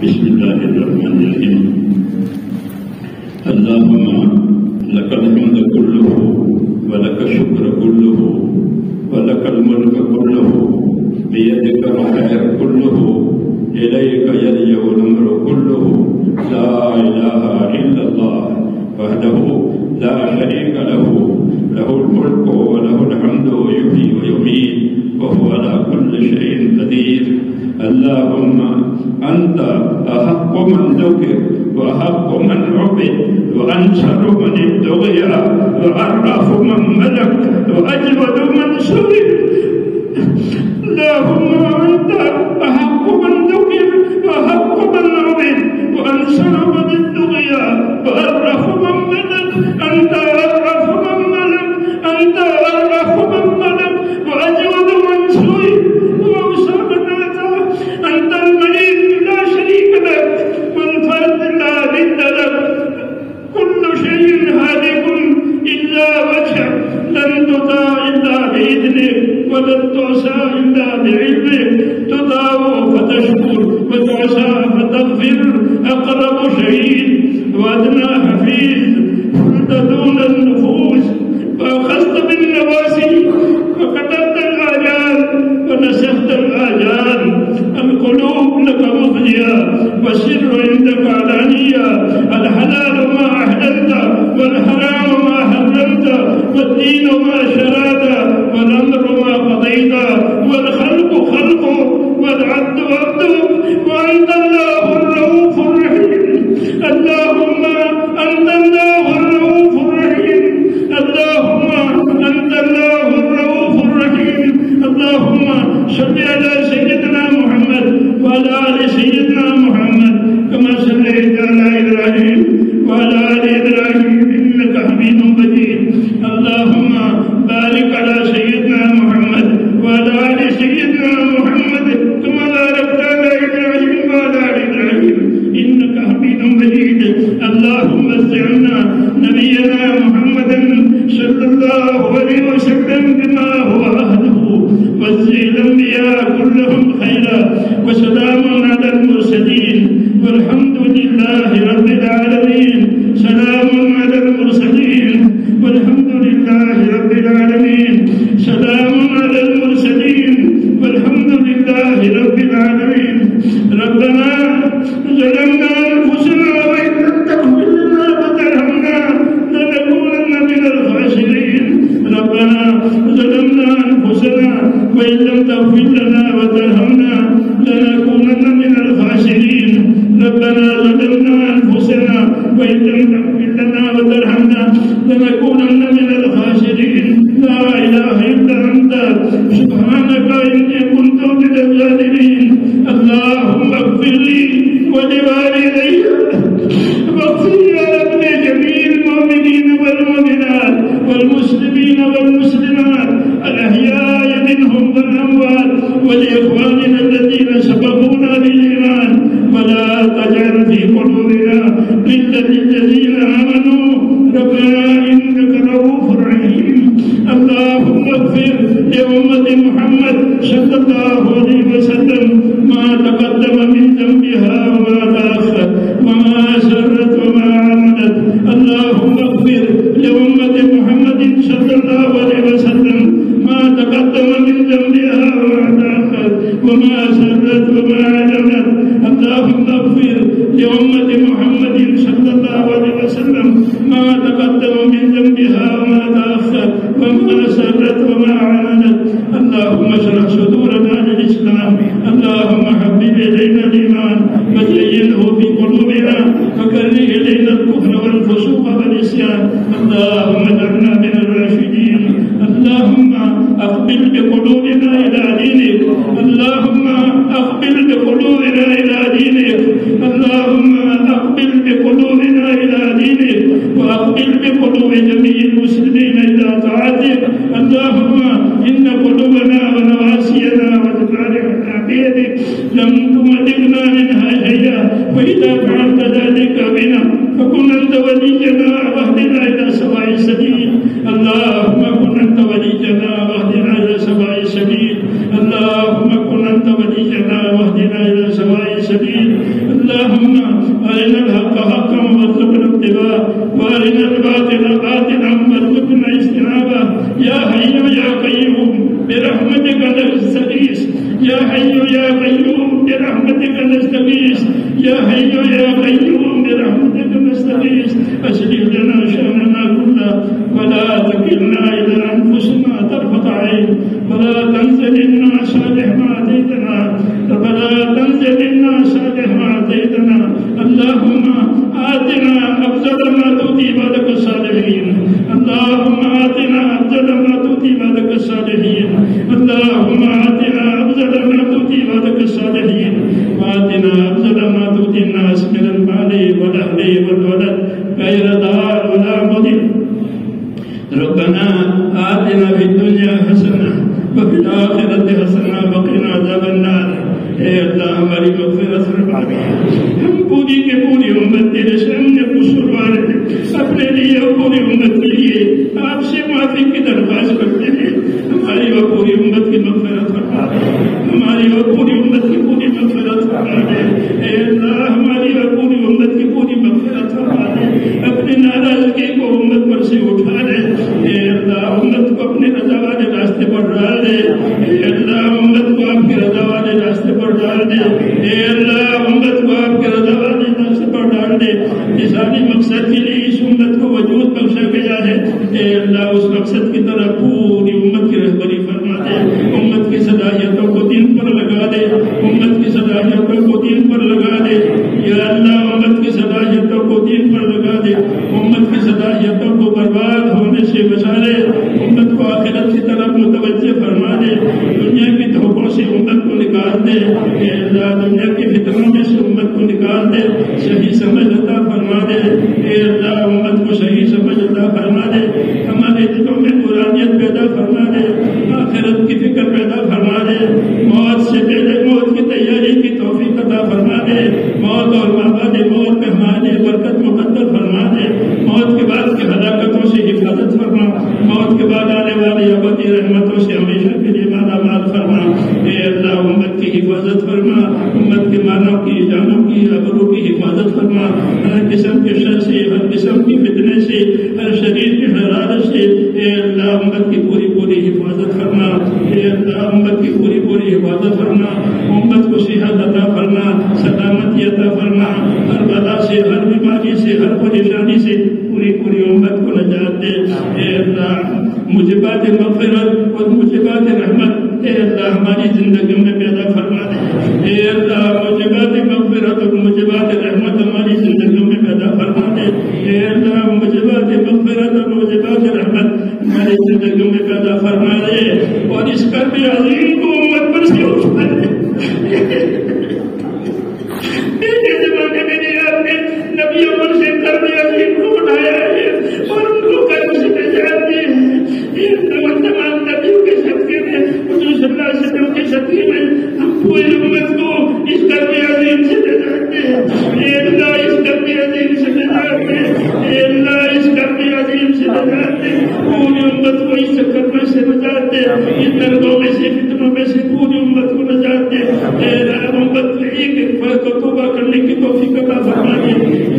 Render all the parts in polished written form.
بسم الله الرحمن الرحيم. اللهم لك الحمد كله ولك الشكر كله ولك الملك كله بيدك الخير كله إليك يرجع الأمر كله لا إله إلا الله وحده لا شريك له له الملك وله الحمد يحيي ويميت وهو على كل شيء قدير. اللهم أنت أحق من ذكر وأحق من عبد وأنصر من ابتغي وأعرف من ملك وأجود من سئل. اللهم أنت أحق من ذكر وأحق من عبد وأنصر من ابتغي وأعرف من ملك. أنت أعرف من ملك أنت أعرف من ملك وأجود من سئل وأوسع من أتى. أنت الملك لا شريك لك والفرد لا ضد لك. كل شيء هالك إلا وجهك لن تطاع إلا بإذنك ولن تعصى إلا بعلمك. تطاع فتشكر وتعصى فتغفر. أقرب شهيد وأدنى حفيظ قلت دون النفوس فأخذت بالنواسي وكتبت الآجال ونسخت الآجال. القلوب لك مفضية والسر عندك علانية. الحلال ما أحللت والحرام ما حرمت والدين ما شرعت والأمر ما قضيت والخلق خلقك والعبد عبدك وأنت الله الرؤوف الرحيم. اللهم أنت الله الرؤوف الرحيم. اللهم أنت الله الرؤوف الرحيم. اللهم صل على سيدنا محمد وعلى آل سيدنا محمد كما صليت على إبراهيم وعلى آل إبراهيم إنك حميد مجيد. اللهم بارك على سيدنا محمد وعلى آل سيدنا محمد كما باركت على إبراهيم وعلى آل إبراهيم إنك حميد مجيد. اللهم استعنا نبينا محمدا صلى الله عليه وسلم بما هو أهله واسع الأنبياء كلهم خيرا. وسلام على المرسلين والحمد لله رب العالمين. سلام على المرسلين والحمد لله رب العالمين. سلام على المرسلين والحمد لله رب العالمين. ربنا ظلمنا أنفسنا وإن لم تغفر لنا وترحمنا لنكونن من الخاسرين. ربنا ظلمنا أنفسنا وإن لم تغفر لنا وترحمنا لنكونن من الخاسرين. ربنا ظلمنا أنفسنا وإن لم تغفر لنا وترحمنا لنكونن من الخاسرين. لا إله إلا أنت سبحانك إني كنت من الظالمين. اللهم اغفر لي ولوالدي واغفر يا رب لجميع المؤمنين والمؤمنات والمسلمين والمسلمات الأحياء منهم والأموات ولإخواننا الذين سبقونا بالإيمان ولا تجعل في قلوبنا غلا للذين آمنوا ربنا إنك رؤوف رحيم. اللهم اغفر لأمة محمد صلى الله عليه وسلم ما تقدم من ذنبها وما تأخر وما أسرت وما أعلنت. اللهم اغفر لأمة محمد صلى الله عليه وسلم ما تقدم من ذنبها وما تأخر وما أسرت وما أعلنت. اللهم اغفر لأمة محمد صلى الله عليه وسلم ما تقدم من ذنبها وما تأخر وما أسرت وما أعلنت. اللهم اشرح صدورنا للإسلام. اللهم حبب إلينا الإيمان وزينه في قلوبنا وكره إلينا الكفر والفسوق والعصيان. اللهم اجعلنا من الراشدين. اللهم أقبل بقلوبنا إلى دينك. اللهم أقبل بقلوبنا إلى دينك. اللهم أقبل بقلوبنا إلى دينك وأقبل بقلوب جميع المسلمين إلى طاعتك. اللهم إن قلوبنا ونواسينا وجوارحنا بيدك لم تملكنا منها شيئا وإذا فعلت ذلك بنا فكن أنت ولينا واهدنا إلى سواء السبيل. اللهم كن أنت ولينا واهدنا إلى سواء السبيل. اللهم كن أنت ولينا واهدنا إلى سواء السبيل. أرنا الحق حقا وارزقنا اتباعه وأرنا الباطل باطلا وارزقنا اجتنابه يا حي يا قيوم برحمتك نستغيث يا حي يا قيوم برحمتك نستغيث يا حي يا قيوم برحمتك نستغيث أصلح لنا شأننا كله ولا تكلنا إلى أنفسنا طرفة عين ولا تنزل لنا صالح ما أتيتنا ولا تنزل لنا صالح ما أتيتنا اللهم آتنا أفضل ما تؤتي عبادك الصالحين اللهم آتنا أفضل ما تؤتي عبادك الصالحين اللهم آتنا أفضل ما تؤتي عبادك الصالحين وآتنا أفضل ما تؤتي الناس من المال والأهل والولد غير ضار ولا مضر ربنا آتنا في الدنيا حسنة وفي الآخرة حسنة وقنا عذاب النار اے اللہ ہماری مغفرت فرما ہم پوری کے پوری امت تیرے سامنے قصوروار ہیں اپنے لیے اور پوری امت کے لیے آپ سے معافی کی درخواست کرتے ہیں ہماری اور پوری امت کی مغفرت فرما دے ہماری اور پوری امت کی پوری مغفرت فرما دے اے اللہ ہماری اور پوری امت کی پوری مغفرت فرما دے اپنی ناراضگی کو امت پر سے اٹھا دے اے اللہ امت کو اپنے رضا والے راستے پر ڈال دے اے اللہ امت کو آپ کے رضا والے راستے پر ڈال دے اے اللہ امت کو آپ کے رضا والے راستے پر ڈال دے نثاری مقصد کے لیے اس امت کو وجود بخشا گیا ہے اے اللہ اس مقصد کی طرح پوری امت کی رہبری فرما دے امت کی صلاحیتوں کو دین پر لگا دے امت کی صلاحیتوں کو دین پر لگا دے یا اللہ امت کی صلاحیتوں کو دین پر لگا دے امت کی صلاحیتوں کو برباد ہونے سے بچا لے امت کو آخرت کی طرف متوجہ فرما دے دنیا کی دھوکوں سے امت کو نکال دے اے اللہ دنیا کی فتنوں میں سے امت کو نکال دے صحیح سمجھ عطا فرما دے اے اللہ امت کو صحیح سمجھ عطا فرما دے ہمارے دلوں میں قرآنیت پیدا فرما دے آخرت کی فکر پیدا فرما دے موت سے پہلے موت کی تیاری کی توفیق عطا فرما دے موت اور مابعد موت میں ہماری برکت مقدر فرما دے موت کے بعد کی ہلاکتوں سے حفاظت فرما موت کے بعد آنے والی ابدی رحمتوں سے ہمیشہ کے لیے مالا مال فرما اے اللہ امت کی حفاظت فرما امت کے مالوں کی جانوں کی ابرو کی حفاظت فرما ہر قسم کے شر سے ہر قسم کی فتنے سے ہر شریر کی حرارت سے اے اللہ امت کی پوری پوری حفاظت فرما اے اللہ امت کی پوری پوری حفاظت فرما امت کو صحت عطا فرما سلامتی عطا فرما ہر بلا سے ہر بیماری سے ہر پریشانی سے پوری پوری امت کو نجات دے اے اللہ مجبات مغفرت اور مجبات رحمت اے اللہ ہماری زندگیوں میں پیدا فرما دے اے اللہ مجبات مغفرت اور مجبات رحمت ہماری زندگیوں میں پیدا فرما دے اے اللہ مجبات مغفرت اور مجبات رحمت ہماری زندگیوں میں پیدا فرما دے اور اس کرب عظیم کو امت پر سے اٹھا دے زمانے میں آپ نے نبیوں پر سے کرب عظیم کو اٹھایا ہے اور ان کو کرب سے نجات دی ہے تمام نبیوں کے صدقے میں حضور صلی اللہ علیہ وسلم کے صدقے میں ہم پوری امت کو اس کرب عظیم سے نجات دے اے اللہ اس کرب عظیم سے نجات دے اے اللہ اس کرب عظیم سے نجات دے پوری امت کو اس کرب سے نجات دے ان دردوں میں سے فتنوں میں سے پوری امت کو نجات دے اے اللہ امت ایک ایک فرد کو توبہ کرنے کی توفیق عطا فرما دے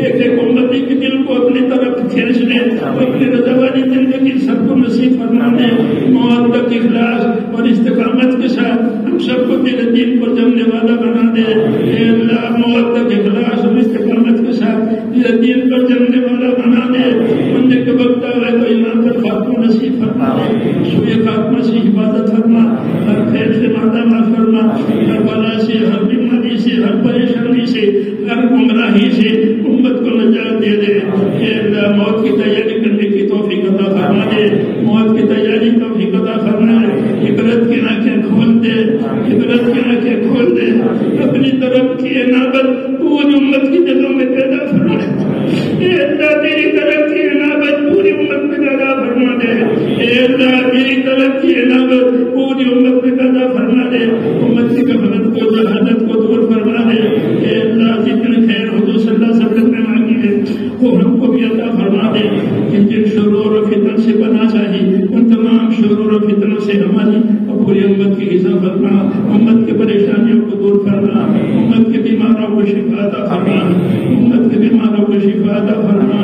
ایک ایک امتی کے دل کو اپنی طرف کھینچ لے اپنی رضا والی زندگی سب کو نصیب فرما دے موت تک اخلاص اور استقامت کے ساتھ ہم سب کو تیرے دین کو جمنے والا بنا دے اے اللہ موت تک اخلاص اور استقامت کے ساتھ تیرے دین کو جمنے والا بنا دے بندے کے وقت آئے تو ایمان پر خاتمہ نصیب فرما دے سوئے خاتمہ سے حفاظت فرما ہر خیر سے مادہ مال فرما ہر بلا سے ہر بیماری سے ہر پریشانی سے ہر گمراہی سے امت کو نجات دے دے اے اللہ موت کی تیاری کرنے کی توفیق عطا فرما دے موت کی تیاری توفیق عطا فرما دے عبرت کی آنکھیں کھول دے عبرت کی آنکھیں کھول دے اپنی طرف کی عنابت پوری امت کی دلوں میں پیدا فرما دے اے اللہ تیری طرف کی عنابت پوری امت میں پیدا فرما دے اے اللہ تیری طرف کی عنابت پوری امت میں پیدا فرما دے امت کی غفلت کو جہالت کو دور فرما دے اے اللہ جتنے خیر حضور صلی اللہ علیہ وسلم نے مانگی ہے وہ ہم کو بھی عطا فرما دے جن شرور و فتن سے بنا چاہیے ان تمام شرور و فتنوں سے ہماری اور پوری امت کی حفاظت فرما امت کی پریشانیوں کو دور فرما امت کے بیماروں کو شفا عطا فرما, امت کے بیماروں کو شفا عطا فرما,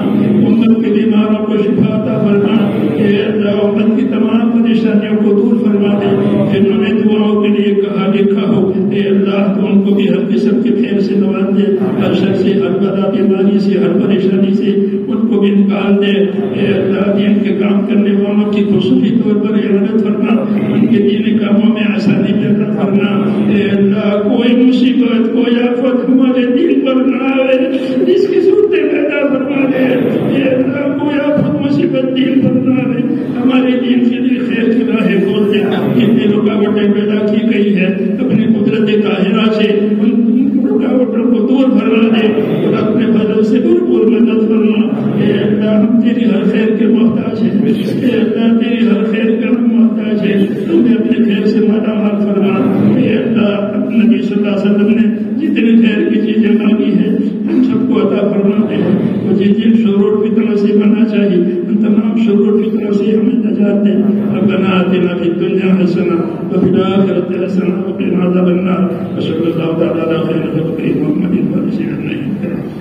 امت کے بیماروں کو شفا عطا فرما. اے اللہ امت کی تمام پریشانیوں کو دور فرما دے. جنہوں نے دعاؤں کے لیے کہا لکھا ہو, اے اللہ تو ان کو بھی ہر قسم کے خیر سے نواز دے, ہر شر سے, ہر بلا بیماری سے, ہر پریشانی سے ان کو بھی نکال دے. اے اللہ دین کے کام کرنے والوں کی خصوصی طور پر اعانت فرما, ان کے دین کاموں میں آسانی پیدا فرما. اے اللہ کوئی مصیبت کوئی آفت ہمارے دین پر نہ آئے, جس کی صورتیں پیدا فرما دے. اے اللہ کوئی آفت مصیبت دین پر نہ آئے, ہمارے دین کے لیے خیر کی راہیں کھول دے. جتنی رکاوٹیں پیدا کی گئی ہے اپنی قدرت قاہرہ سے ان رکاوٹوں کو دور فرما دے اور اپنے فضل سے بھرپور مدد فرما. اے اللہ ہم تیری ہر خیر کے محتاج ہیں, اے اللہ تیری ہر خیر کا ہم محتاج ہیں, ہمیں اپنے خیر سے مالا مال فرما. اے اللہ نبی صلی اللہ علیہ وسلم نے جتنی خیر کی چیزیں مانگی ہیں ہم سب کو عطا فرما دے. اور جن شرور فتنوں سے بنا چاہیے ان تمام شرور فتنوں سے ہمیں نجات دے. ربنا آتنا فی الدنیا حسنہ وفی الآخرۃ حسنہ وقنا عذاب النار. وصلی اللہ تعالی علی خیر خلقہ محمد وعلی آلہ وصحبہ.